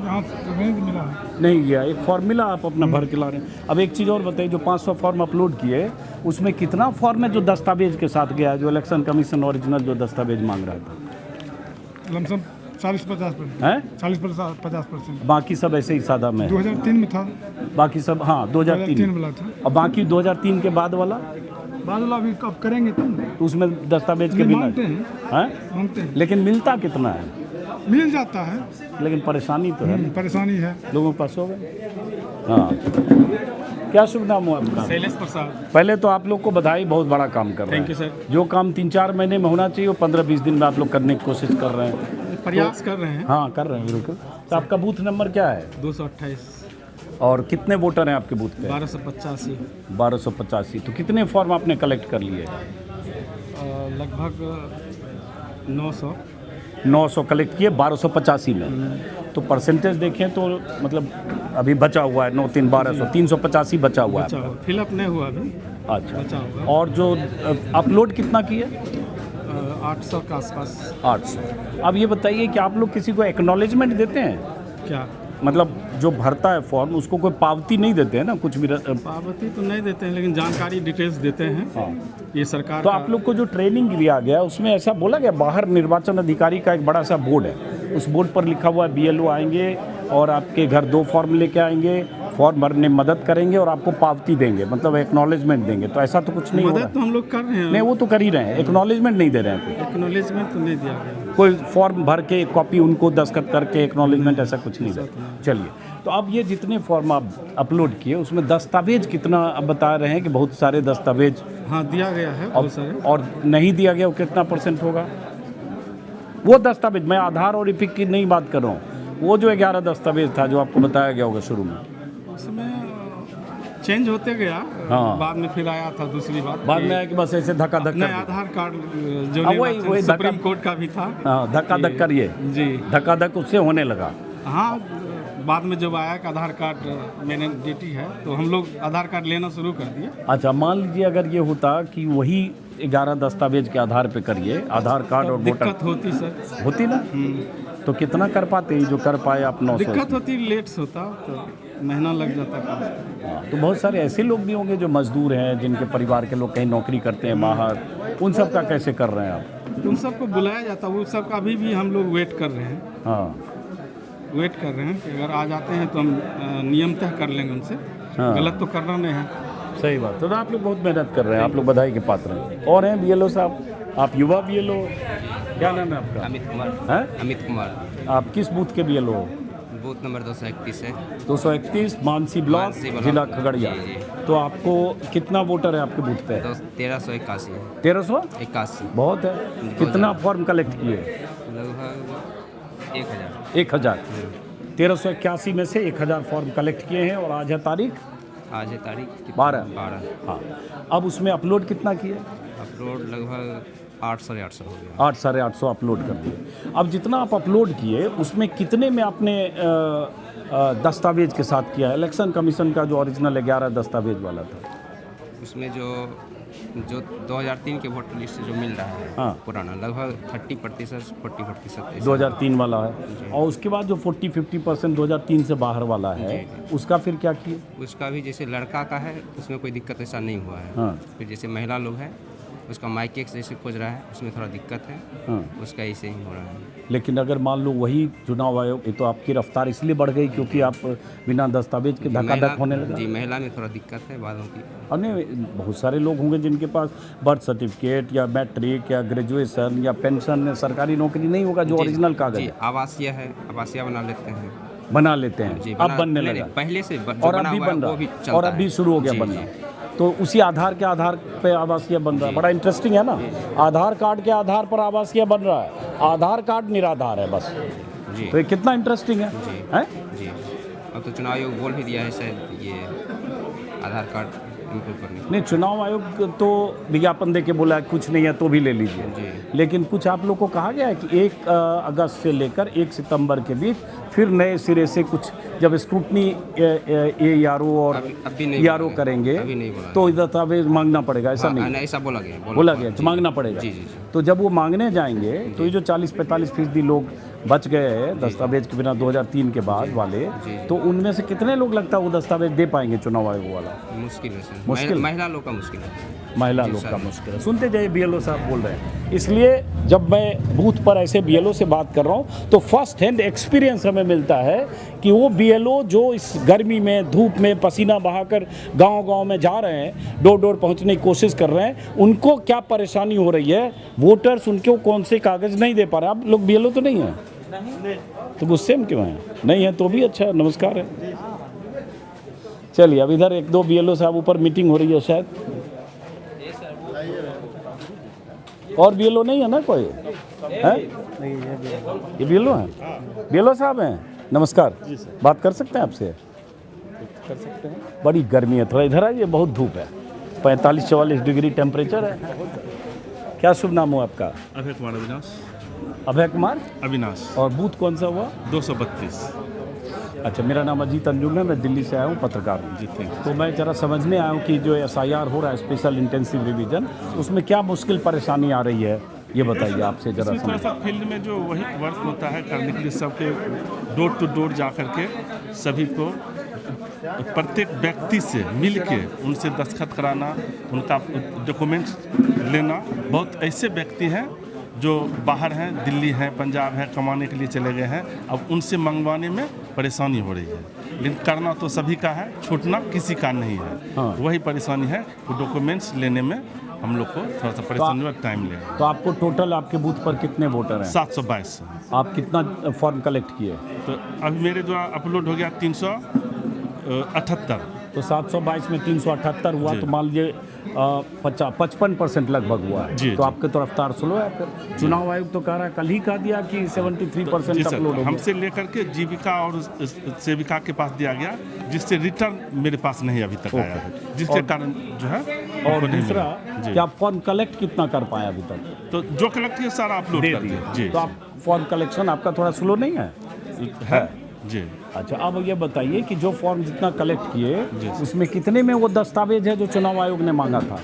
यहाँ से नहीं मिला है। नहीं गया, एक फॉर्म मिला, आप अपना भर के ला रहे हैं। अब एक चीज़ और बताइए, जो 500 फॉर्म अपलोड किए उसमें कितना फॉर्म है जो दस्तावेज के साथ गया, जो इलेक्शन कमीशन ओरिजिनल जो दस्तावेज मांग रहा था? लमसम 40-50%। हैं? 40-50%। बाकी सब ऐसे ही सादा में है। 2003 में था, बाकी सब, हाँ 2003 2003 वाला था। और बाकी 2003 के बाद वाला, बाद वाला अभी कब करेंगे तब? तो उसमें दस्तावेज के नहीं, बिना मांगते हैं। हैं? मांगते हैं, लेकिन मिलता कितना है? मिल जाता है। लेकिन परेशानी तो है, परेशानी है। लोगों के पास हो गए। हाँ, क्या शुभ नाम हो आपका? शैलेश प्रसाद। पहले तो आप लोग को बधाई, बहुत बड़ा काम कर रहे हैं। Thank you sir. जो काम 3-4 महीने में होना चाहिए वो 15-20 दिन में आप लोग करने की कोशिश कर रहे हैं। प्रयास कर रहे हैं। हाँ कर रहे हैं बिल्कुल। तो आपका बूथ नंबर क्या है? 228। और कितने वोटर हैं आपके बूथ पे? 1285। 1285। तो कितने फॉर्म आपने कलेक्ट कर लिए? लगभग 900। 900 कलेक्ट किए 1285 में। तो परसेंटेज देखें तो मतलब अभी बचा हुआ है 9 3 1200, 385 बचा हुआ है। फिलअप नहीं हुआ अभी, बचा अच्छा, हुआ। और जो अपलोड कितना किए? 800 के आसपास। 800। अब ये बताइए कि आप लोग किसी को एक्नॉलेजमेंट देते हैं? क्या मतलब जो भरता है फॉर्म उसको कोई पावती नहीं देते हैं ना, कुछ भी पावती तो नहीं देते हैं, लेकिन जानकारी डिटेल्स देते हैं। हाँ। ये सरकार तो का। आप लोग को जो ट्रेनिंग दिया गया उसमें ऐसा बोला गया, बाहर निर्वाचन अधिकारी का एक बड़ा सा बोर्ड है, उस बोर्ड पर लिखा हुआ है BLO आएंगे और आपके घर 2 फॉर्म लेके आएंगे, फॉर्म भरने में मदद करेंगे और आपको पावती देंगे, मतलब एक्नॉलेजमेंट देंगे, तो ऐसा तो कुछ नहीं हो रहा मदद तो हम लोग कर रहे हैं, नहीं, वो तो कर ही रहे हैं, एक्नॉलेजमेंट नहीं दे रहे हैं एक्नॉलेजमेंट तो नहीं दिया गया। कोई फॉर्म भर के एक कॉपी उनको दस्तखत करके एक्नॉलेजमेंट ऐसा कुछ नहीं दे। चलिए, तो अब ये जितने फॉर्म आप अपलोड किए उसमें दस्तावेज कितना अब बता रहे हैं कि बहुत सारे दस्तावेज हाँ दिया गया है बहुत सारे। और नहीं दिया गया वो कितना % होगा? वो दस्तावेज, मैं आधार और इपिक की नहीं बात कर रहा हूँ, वो जो 11 दस्तावेज था जो आपको बताया गया होगा शुरू में, उसमें चेंज होते गया। हाँ। बाद में फिर आया था दूसरी बात, बाद में आया कि बस ऐसे धक्का धक्का नहीं आधार कार्ड जो हाँ, वही सुप्रीम धक्का- कोर्ट का भी था। हाँ, धक्का धक करिए जी धक्का धक उससे होने लगा। हाँ, बाद में जब आया कि आधार कार्ड मैंडेटरी है तो हम लोग आधार कार्ड लेना शुरू कर दिए। अच्छा, मान लीजिए अगर ये होता कि वही 11 दस्तावेज के आधार पे करिए, आधार कार्ड और वोटर दिक्कत होती सर, होती ना, तो कितना कर पाते, जो कर पाए आप 900? दिक्कत होती, लेट्स होता तो महीना लग जाता है। हाँ, तो बहुत सारे ऐसे लोग भी होंगे जो मजदूर हैं, जिनके परिवार के लोग कहीं नौकरी करते हैं बाहर, उन सब का कैसे कर रहे हैं आप? उन सबको बुलाया जाता, वो सब का अभी भी हम लोग वेट कर रहे हैं, हाँ वेट कर रहे हैं कि अगर आ जाते हैं तो हम नियमतः कर लेंगे उनसे। हाँ। गलत तो करना नहीं है। सही बात। तो आप लोग बहुत मेहनत कर रहे हैं, आप लोग बधाई के पात्र हैं। और हैं BLO साहब, आप युवा BLO, क्या नाम है आपका? अमित कुमार। हैं? अमित कुमार, आप किस बूथ के BLO हो? बूथ नंबर 231 है। 231 मानसी ब्लॉक, मानसी ब्लॉक, जिला खगड़िया। जी, तो आपको कितना वोटर है आपके बूथ पे? 1381 है। 1381 बहुत है। कितना फॉर्म कलेक्ट किए? लगभग 1000। 1000। 1381 में से 1000 फॉर्म कलेक्ट किए हैं और आज है तारीख आज है तारीख 12। 12। हाँ, अब उसमें अपलोड कितना किए? अपलोड लगभग 800 साढ़े 800 हो गया। 8 साढ़े 800 अपलोड कर दिए। अब जितना आप अपलोड किए उसमें कितने में आपने दस्तावेज के साथ किया? इलेक्शन कमीशन का जो ओरिजिनल 11 दस्तावेज वाला था उसमें जो 2003 के वोटर लिस्ट से जो मिल रहा है हाँ। पुराना, लगभग 30%, 40% 2003 वाला है, और उसके बाद जो 40-50% 2003 से बाहर वाला है उसका फिर क्या किए? उसका भी जैसे लड़का का है उसमें कोई दिक्कत ऐसा नहीं हुआ है। हाँ। फिर जैसे महिला लोग है उसका माइकेक्स जैसे खोज रहा है, उसमें थोड़ा दिक्कत है। हाँ। उसका ऐसे ही हो रहा है। लेकिन अगर मान लो वही चुनाव आयोग, ये तो आपकी रफ्तार इसलिए बढ़ गई क्योंकि आप बिना दस्तावेज के धक्का धक होने लगा। जी, महिला में थोड़ा दिक्कत है बालों की। और नहीं, बहुत सारे लोग होंगे जिनके पास बर्थ सर्टिफिकेट या मैट्रिक या ग्रेजुएशन या पेंशन या सरकारी नौकरी नहीं होगा जो ओरिजिनल कागज जी, है। आवासीय है, आवासीय बना लेते हैं। बना लेते हैं जी, अब बनने नहीं, लगा नहीं, पहले से और अभी बन रहा है और अभी शुरू हो गया बनना। तो उसी आधार के आधार पे आवासीय बन रहा है। बड़ा इंटरेस्टिंग है ना, आधार कार्ड के आधार पर आवासीय बन रहा है, आधार कार्ड निराधार है बस। जी। तो ये कितना इंटरेस्टिंग है, हैं? जी, अब तो चुनाव आयोग बोल भी दिया है शायद ये आधार कार्ड इम्प्रूव करने को। नहीं, चुनाव आयोग तो विज्ञापन दे के बोला है कुछ नहीं है तो भी ले लीजिए, जी। लेकिन कुछ आप लोग को कहा गया है कि 1 अगस्त से लेकर 1 सितंबर के बीच फिर नए सिरे से कुछ जब स्क्रूटनी ARO और अभी नहीं ERO बोला करेंगे अभी नहीं बोला तो दस्तावेज मांगना पड़ेगा, ऐसा नहीं? ऐसा बोला गया, बोला गया कि मांगना पड़ेगा। जी, जी, जी। तो जब वो मांगने जाएंगे तो ये जो 40-45% लोग बच गए हैं दस्तावेज के बिना 2003 के बाद वाले, तो उनमें से कितने लोग लगता है वो दस्तावेज दे पाएंगे चुनाव आयोग वाला? मुश्किल है सर, मुश्किल? महिला लोग का मुश्किल है। महिला लोग का मुश्किल है। सुनते जाइए, BLO साहब बोल रहे हैं। इसलिए जब मैं बूथ पर ऐसे BLO से बात कर रहा हूँ तो फर्स्ट हैंड एक्सपीरियंस हमें मिलता है कि वो BLO जो इस गर्मी में धूप में पसीना बहाकर गांव-गांव में जा रहे हैं, डोर डोर पहुंचने की कोशिश कर रहे हैं, उनको क्या परेशानी हो रही है, वोटर्स उनको कौन से कागज़ नहीं दे पा रहे। आप लोग BLO तो नहीं हैं? तो गुस्से में क्यों हैं? नहीं है तो भी अच्छा, नमस्कार है। चलिए, अब इधर 1-2 BLO साहब ऊपर मीटिंग हो रही है शायद, और BLO नहीं है ना कोई है? ये BLO हैं? BLO साहब हैं, नमस्कार, बात कर सकते हैं आपसे? कर सकते हैं। बड़ी गर्मी है, थोड़ा इधर आइए, बहुत धूप है, 45-44 डिग्री टेम्परेचर है। क्या शुभ नाम हो आपका? अभय कुमार अविनाश। अभय कुमार अविनाश। और बूथ कौन सा हुआ? 232। अच्छा, मेरा नाम अजीत अंजुम है, मैं दिल्ली से आया हूँ, पत्रकार हूँ। जी, थैंक यू। तो मैं ज़रा समझने आया हूँ कि जो SIR हो रहा है, स्पेशल इंटेंसिव रिवीजन, उसमें क्या मुश्किल परेशानी आ रही है, ये बताइए आपसे ज़रा। इसमें थोड़ा सा फील्ड में जो वही वर्क होता है करने के लिए सबके डोर टू डोर जा करके सभी को प्रत्येक व्यक्ति से मिल के उनसे दस्तखत कराना, उनका डॉक्यूमेंट्स लेना। बहुत ऐसे व्यक्ति हैं जो बाहर हैं, दिल्ली हैं, पंजाब हैं, कमाने के लिए चले गए हैं, अब उनसे मंगवाने में परेशानी हो रही है। लेकिन करना तो सभी का है, छूटना किसी का नहीं है। हाँ। वही परेशानी है, वो डॉक्यूमेंट्स लेने में हम लोग को थोड़ा सा परेशानी और टाइम ले। तो आपको टोटल आपके बूथ पर कितने वोटर हैं? 722। आप कितना फॉर्म कलेक्ट किए? तो अभी मेरे द्वारा अपलोड हो गया 378। तो 722 में 378 हुआ, जी। तो मान लीजिए 55% लगभग हुआ है। जी, तो जी। आपके तो रफ्तार स्लो है। फिर चुनाव आयोग तो कह रहा है, कल ही कह दिया कि 73% जी सर, अपलोड हो गया। हमसे लेकर के जीविका और सेविका के पास दिया गया, जिससे रिटर्न मेरे पास नहीं अभी तक आया है, जिसके कारण जो है और हमको नहीं दूसरा मिला। जी। कि आप फॉर्म कलेक्ट कितना कर पाए अभी तक? तो जो कलेक्ट किया सारा अपलोड दे कर दिए। दिया। जी तो आप फॉर्म कलेक्शन आपका थोड़ा स्लो नहीं है? है जी। अच्छा, अब ये बताइए कि जो फॉर्म जितना कलेक्ट किए जी। उसमें कितने में वो दस्तावेज है जो चुनाव आयोग ने मांगा था?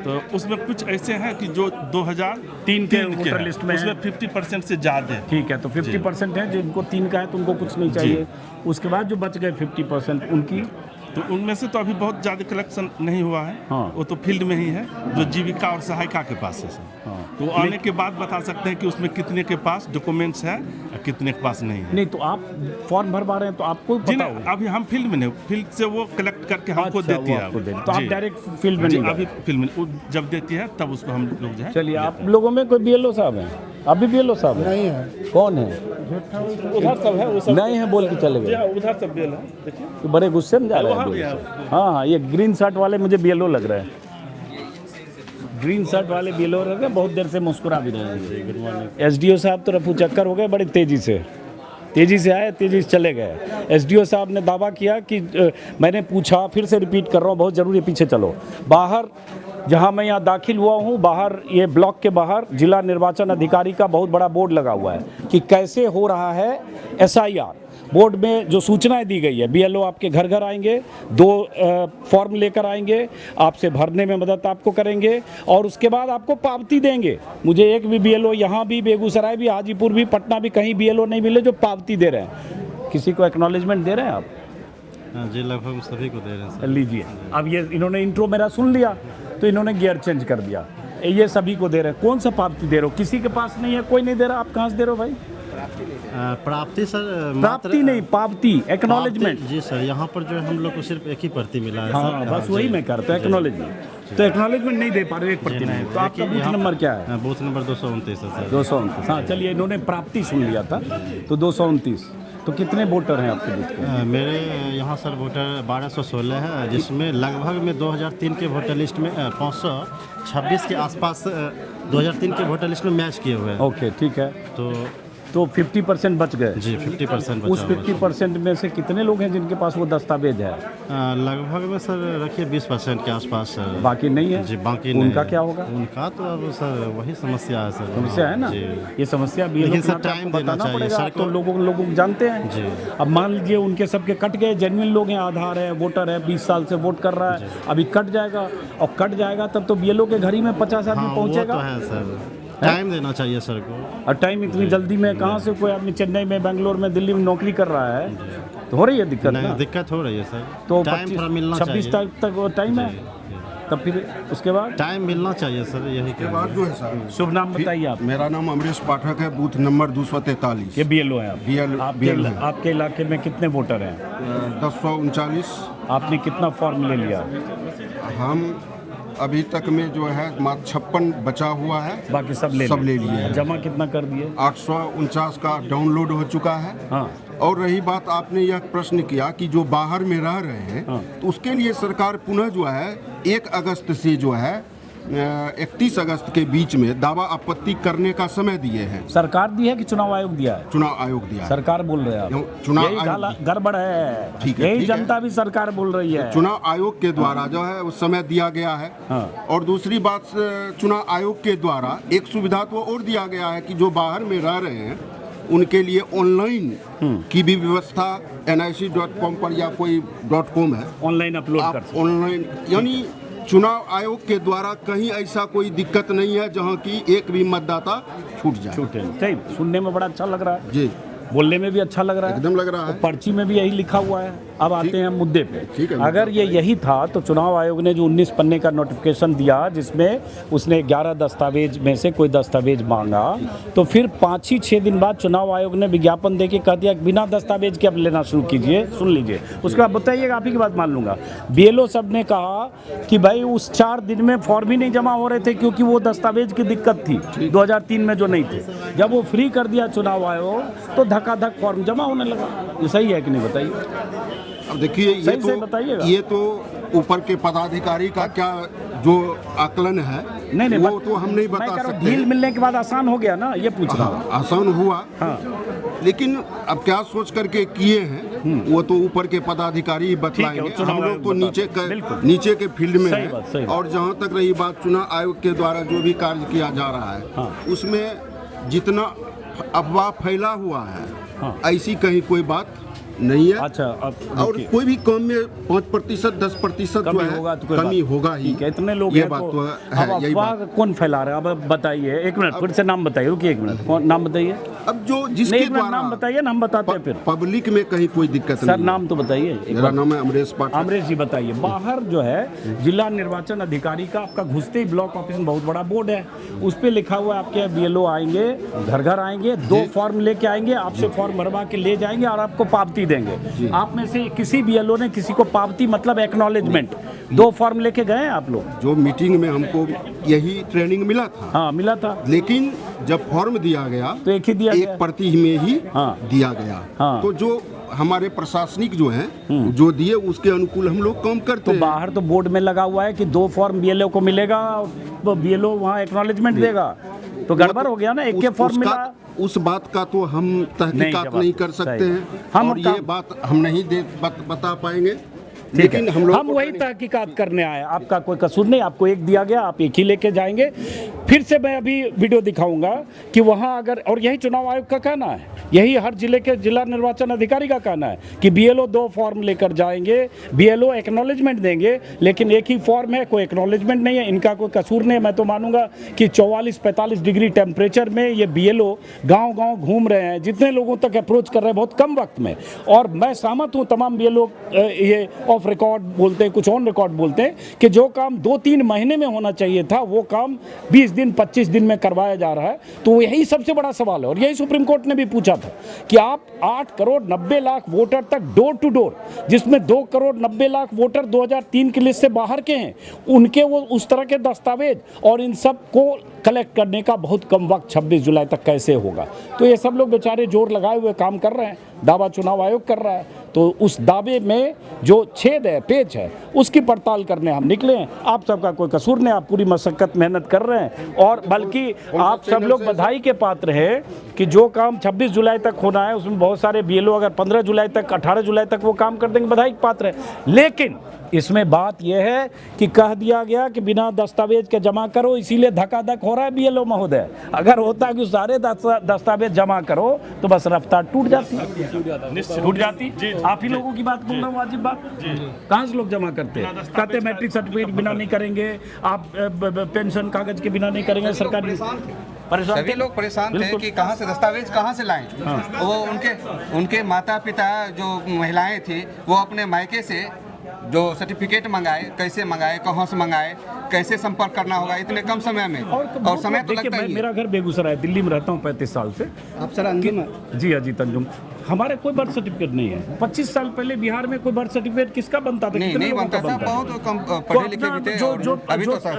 तो उसमें कुछ ऐसे हैं कि जो 2003 के के वोटर हैं, लिस्ट में उसमें है। 50% से ज़्यादा है। ठीक है, तो 50% है, जिनको 3 का है तो उनको कुछ नहीं चाहिए। उसके बाद जो बच गए 50% उनकी, तो उनमें से तो अभी बहुत ज़्यादा कलेक्शन नहीं हुआ है। हाँ। वो तो फील्ड में ही है, जो जीविका और सहायिका के पास है सर। हाँ। तो आने के बाद बता सकते हैं कि उसमें कितने के पास डॉक्यूमेंट्स है और कितने के पास नहीं है। नहीं तो आप फॉर्म भरवा रहे हैं तो आपको जी पता नहीं, होगा। अभी हम फील्ड में नहीं, फील्ड से वो कलेक्ट करके हमको अच्छा, देती वो है। आपको देती है। तो आप जी। डायरेक्ट फील्ड में जी, नहीं अभी गए। फील्ड में वो जब देती है तब उसको हम लोग जो है चलिए, आप लोगों में कोई बीएलओ साहब हैं? आप भी बीएलओ साहब हैं? नहीं है। कौन है? उधर सब है, वो सब नहीं है बोल के चले गए। उधर सब बेल है, देखिए। तो बड़े गुस्से में जा रहे वहाँ भी हैं। है। हाँ, ये ग्रीन शर्ट वाले मुझे बीएलओ लग रहे हैं। ग्रीन शर्ट वाले बीएलओ लग रहे हैं, बहुत देर से मुस्कुरा भी रहे हैं। Good morning. एसडीओ साहब तो रफू चक्कर हो गए, बड़ी तेजी से आए, तेजी से चले गए। एसडीओ साहब ने दावा किया कि मैंने पूछा, फिर से रिपीट कर रहा हूँ, बहुत ज़रूरी है, पीछे चलो। बाहर जहाँ मैं यहाँ दाखिल हुआ हूँ, बाहर ये ब्लॉक के बाहर जिला निर्वाचन अधिकारी का बहुत बड़ा बोर्ड लगा हुआ है कि कैसे हो रहा है एसआईआर। बोर्ड में जो सूचनाएं दी गई है, बीएलओ आपके घर घर आएंगे, 2 फॉर्म लेकर आएंगे, आपसे भरने में मदद आपको करेंगे और उसके बाद आपको पावती देंगे। मुझे एक भी बीएलओ यहाँ भी, बेगूसराय भी, हाजीपुर भी, पटना भी, कहीं बीएलओ नहीं मिले जो पावती दे रहे हैं। किसी को एक्नॉलेजमेंट दे रहे हैं आप? हाँ जी, लगभग सभी को दे रहे हैं सर। लीजिए, अब ये इन्होंने इंट्रो मेरा सुन लिया तो इन्होंने गियर चेंज कर दिया। ये सभी को दे रहे हैं। कौन सा पावती दे रहे हो? किसी के पास नहीं है, कोई नहीं दे रहा, आप कहाँ से दे रहे हो भाई? प्राप्ति सर, प्राप्ति नहीं, पावती, एक्नॉलेजमेंट। जी सर, यहाँ पर जो है हम लोग को सिर्फ एक ही प्रति मिला है हाँ, सर। बस वही मैं करता हूँ, एक्नॉलेजमेंट। तो एक्नॉलेजमेंट नहीं दे पा रहे, एक प्रति नहीं। तो आपका बूथ नंबर क्या है? बूथ नंबर 229 है सर। 229। हाँ, चलिए, इन्होंने प्राप्ति सुन लिया था, तो 229। तो कितने वोटर हैं आपके बूथ के? मेरे यहाँ सर वोटर 1216 है, जिसमें लगभग में 2003 के वोटर लिस्ट में 526 के आसपास 2003 के वोटर लिस्ट में मैच किए हुए हैं। ओके, ठीक है। तो 50% बच गए। जी, 50% उस 50% में से कितने लोग हैं जिनके पास वो दस्तावेज है? लगभग में सर रखिए 20% के आसपास सर। बाकी नहीं है? जी, बाकी उनका नहीं। क्या होगा? उनका तो अब सर वही समस्या है सर। समस्या है ना, जी। ये समस्या भी लेकिन लोग सर आपको टाइम देना बताना चाहिए पड़ेगा। सर तो लोगों जानते हैं। जी। अब मान लीजिए उनके सबके कट गए, जेन्युइन लोग हैं, आधार है, वोटर है, 20 साल से वोट कर रहा है, अभी कट जाएगा, और कट जाएगा तब तो बीएलओ के घर ही में 50 आदमी हाँ, वो पहुंचेगा। तो है सर, टाइम देना चाहिए सर को। और टाइम इतनी जल्दी में कहाँ से कोई आदमी चेन्नई में, बेंगलोर में, दिल्ली में नौकरी कर रहा है, तो हो रही है दिक्कत ना। नहीं, दिक्कत हो रही है सर। तो टाइम थोड़ा मिलना 26 चाहिए। तारीख तक वो टाइम है, तब फिर उसके बाद टाइम मिलना चाहिए सर, यही के बाद जो है सर। शुभ नाम बताइए आप। मेरा नाम अमरीश पाठक है, बूथ नंबर 243। ये बीएलओ है आप? BLO है। आपके इलाके में कितने वोटर हैं? 1039। आपने कितना फॉर्म ले लिया? हम अभी तक में जो है मात्र 56 बचा हुआ है, बाकी सब ले लिए हैं। जमा कितना कर दिए? 849 का डाउनलोड हो चुका है। हाँ। और रही बात, आपने यह प्रश्न किया कि जो बाहर में रह रहे हैं, हाँ। तो उसके लिए सरकार पुनः जो है 1 अगस्त से जो है 31 अगस्त के बीच में दावा आपत्ति करने का समय दिए हैं। सरकार दी है कि चुनाव आयोग दिया है? चुनाव आयोग दिया है। सरकार बोल रहे हैं आप? चुनाव यही आयोग गड़बड़ है। ठीक है, यही ठीक है। जनता भी सरकार बोल रही है। चुनाव आयोग के द्वारा जो है वो समय दिया गया है। हाँ। और दूसरी बात, चुनाव आयोग के द्वारा एक सुविधा तो और दिया गया है कि जो बाहर में रह रहे हैं उनके लिए ऑनलाइन की भी व्यवस्था nic.com पर या कोई .com है, ऑनलाइन अपलोड आप कर ऑनलाइन, यानी चुनाव आयोग के द्वारा कहीं ऐसा कोई दिक्कत नहीं है जहां की एक भी मतदाता छूट जाए। छूटे। सही, सुनने में बड़ा अच्छा लग रहा है। जी। बोलने में भी अच्छा लग रहा है, एकदम लग रहा है। तो पर्ची में भी यही लिखा हुआ है। अब आते हैं मुद्दे पे। ठीक है, अगर ये यही था तो चुनाव आयोग ने जो 19 पन्ने का नोटिफिकेशन दिया जिसमें उसने 11 दस्तावेज में से कोई दस्तावेज मांगा, तो फिर 5-6 दिन बाद चुनाव आयोग ने विज्ञापन देके कह दिया कि बिना दस्तावेज के अब लेना शुरू कीजिए। सुन लीजिए, उसके बाद बताइएगा, आप ही की बात मान लूंगा। BLO सब ने कहा कि भाई उस 4 दिन में फॉर्म ही नहीं जमा हो रहे थे क्योंकि वो दस्तावेज की दिक्कत थी 2003 में जो नहीं थे। जब वो फ्री कर दिया चुनाव आयोग तो धक्का-धक फॉर्म जमा होने लगा। ये सही है कि नहीं, बताइए। अब देखिए, ये तो ऊपर के पदाधिकारी का क्या जो आकलन है, नहीं वो तो हम नहीं बता सकते। ढील मिलने के बाद आसान हो गया ना, ये पूछ रहा हूँ। आसान हुआ, हाँ। लेकिन अब क्या सोच करके किए हैं वो तो ऊपर के पदाधिकारी ही बतलाएंगे। हम लोग तो नीचे के फील्ड में हैं। और जहाँ तक रही बात चुनाव आयोग के द्वारा जो भी कार्य किया जा रहा है, उसमें जितना अफवाह फैला हुआ है, ऐसी कहीं कोई बात नहीं है। अच्छा, और कोई भी काम में 5%, 10% जो है कमी होगा ही। इतने लोग ये बात तो है। यही बात कौन फैला रहा है? अब बताइए, 1 मिनट फिर से नाम बताइए। रुकिए 1 मिनट, कौन नाम बताइए? अब जो जिसके द्वारा नाम बताइए, नाम बताते हैं फिर। पब्लिक में कहीं कोई दिक्कत नहीं। सर नाम तो बताइए। मेरा नाम है अमरेश पाठक। अमरेश जी बताइए, बाहर जो है जिला निर्वाचन अधिकारी का आपका घुसते ही ब्लॉक ऑफिस में बहुत बड़ा बोर्ड है, उस पर लिखा हुआ है आपके BLO आएंगे, घर घर आएंगे, 2 फॉर्म लेके आएंगे, आपसे फॉर्म भरवा के ले जाएंगे और आपको पावती देंगे। आप में से किसी BLO ने किसी को पावती मतलब एक्नॉलेजमेंट 2 फॉर्म लेके गए आप लोग? जो मीटिंग में हमको यही ट्रेनिंग मिला था। हाँ, मिला था। लेकिन जब फॉर्म दिया गया तो एक ही दिया, एक प्रति में ही दिया गया। तो जो हमारे प्रशासनिक जो हैं जो दिए उसके अनुकूल हम लोग काम करते हैं। तो बाहर तो बोर्ड में लगा हुआ है कि 2 फॉर्म BLO को मिलेगा, तो BLO वहाँ एक्नॉलेजमेंट देगा। तो गड़बड़ हो गया ना, एक के फॉर्म मिला। उस बात का तो हम तहकीकात नहीं कर सकते हैं और ये बात हम नहीं बता पाएंगे। लेकिन हम वही तहकीकात करने आए। आपका कोई कसूर नहीं, आपको एक दिया गया, आप एक ही लेके जाएंगे। फिर से मैं अभी वीडियो दिखाऊंगा कि वहां अगर, और यही चुनाव आयोग का कहना है, यही हर जिले के जिला निर्वाचन अधिकारी का कहना है कि BLO 2 फॉर्म लेकर जाएंगे, BLO एक्नॉलेजमेंट देंगे, लेकिन एक ही फॉर्म है, कोई एक्नॉलेजमेंट नहीं है। इनका कोई कसूर नहीं है। मैं तो मानूंगा कि 44-45 डिग्री टेम्परेचर में ये BLO गाँव-गाँव घूम रहे हैं, जितने लोगों तक अप्रोच कर रहे हैं बहुत कम वक्त में। और मैं सहमत हूँ, तमाम BLO ये ऑफ रिकॉर्ड बोलते हैं, कुछ ऑन रिकॉर्ड बोलते हैं कि जो काम 2-3 महीने में होना चाहिए था वो काम 20 दिन 25 दिन में करवाया जा रहा है। तो यही सबसे बड़ा सवाल है और यही सुप्रीम कोर्ट ने भी पूछा था कि आप 8 करोड़ 90 लाख वोटर तक डोर टू डोर, जिसमें 2 करोड़ 90 लाख वोटर 2003 की लिस्ट से बाहर के हैं, उनके वो उस तरह के दस्तावेज और इन सब को कलेक्ट करने का बहुत कम वक्त 26 जुलाई तक कैसे होगा? तो ये सब लोग बेचारे जोर लगाए हुए काम कर रहे हैं, दावा चुनाव आयोग कर रहा है। तो उस दावे में जो छेद है, पेच है, उसकी पड़ताल करने हम निकले हैं। आप सबका कोई कसूर नहीं, आप पूरी मशक्कत मेहनत कर रहे हैं और बल्कि आप सब लोग बधाई के पात्र हैं कि जो काम 26 जुलाई तक होना है उसमें बहुत सारे BLO अगर 15 जुलाई तक 18 जुलाई तक वो काम कर देंगे, बधाई के पात्र है। लेकिन इसमें बात यह है कि कह दिया गया कि बिना दस्तावेज के जमा करो, इसीलिए धक्का-धक हो रहा है BLO महोदय। अगर होता कि सारे दस्तावेज जमा करो तो बस रफ्तार टूट जाती। आप ही लोगों की बात बोल रहा हूँ, वाजिब बात। कहाँ से लोग जमा करते हैं? कहते मैट्रिक सर्टिफिकेट बिना नहीं करेंगे, आप पेंशन कागज के बिना नहीं करेंगे। सरकारी सभी लोग परेशान थे कि कहाँ से दस्तावेज कहाँ से लाएं। वो उनके माता पिता जो महिलाएं थी वो अपने मायके से जो सर्टिफिकेट मंगाए, कैसे मंगाए, कहाँ से मंगाए, कैसे संपर्क करना होगा इतने कम समय में, और समय तो लगता ही है। मेरा घर बेगूसराय, दिल्ली में रहता हूँ 35 साल से। आप सर अंजुम? जी अजीत अंजुम। हमारे कोई बर्थ सर्टिफिकेट नहीं है। 25 साल पहले बिहार में कोई बर्थ सर्टिफिकेट किसका बनता था? नहीं बनता था, बहुत कम पढ़े लिखे भी थे। जो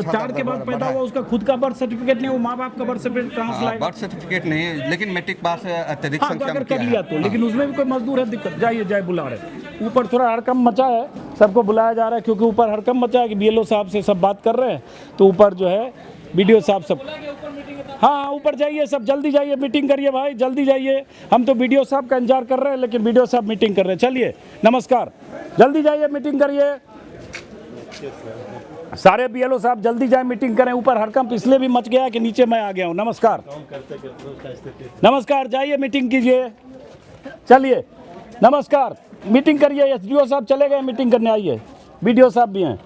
4 के बाद पैदा हुआ उसका खुद का बर्थ सर्टिफिकेट नहीं, वो माँ बाप का बर्थ सर्टिफिकेट कहाँ से लाएगा? बर्थ सर्टिफिकेट नहीं है, लेकिन मैट्रिक पास अत्यधिक संख्या में कर लिया तो, लेकिन उसमें भी कोई मजदूर है, दिक्कत। जाइए बुला रहे ऊपर, थोड़ा हड़कंप मचा है, सबको बुलाया जा रहा है क्योंकि ऊपर हड़कंप मचा है कि BLO साहब से सब बात कर रहे हैं। तो ऊपर जो है BDO साहब सब, हाँ ऊपर जाइए, सब जल्दी जाइए, मीटिंग करिए भाई, जल्दी जाइए। हम तो BDO साहब का इंतजार कर रहे हैं लेकिन BDO साहब मीटिंग कर रहे हैं। चलिए नमस्कार, जल्दी जाइए, मीटिंग करिए। सारे BLO साहब जल्दी जाए, मीटिंग करें। ऊपर हड़कंप इसलिए भी मच गया कि नीचे मैं आ गया हूँ। नमस्कार, जाइए मीटिंग कीजिए। चलिए नमस्कार, मीटिंग करिए। SDO साहब चले गए मीटिंग करने, आइए। BDO साहब भी हैं।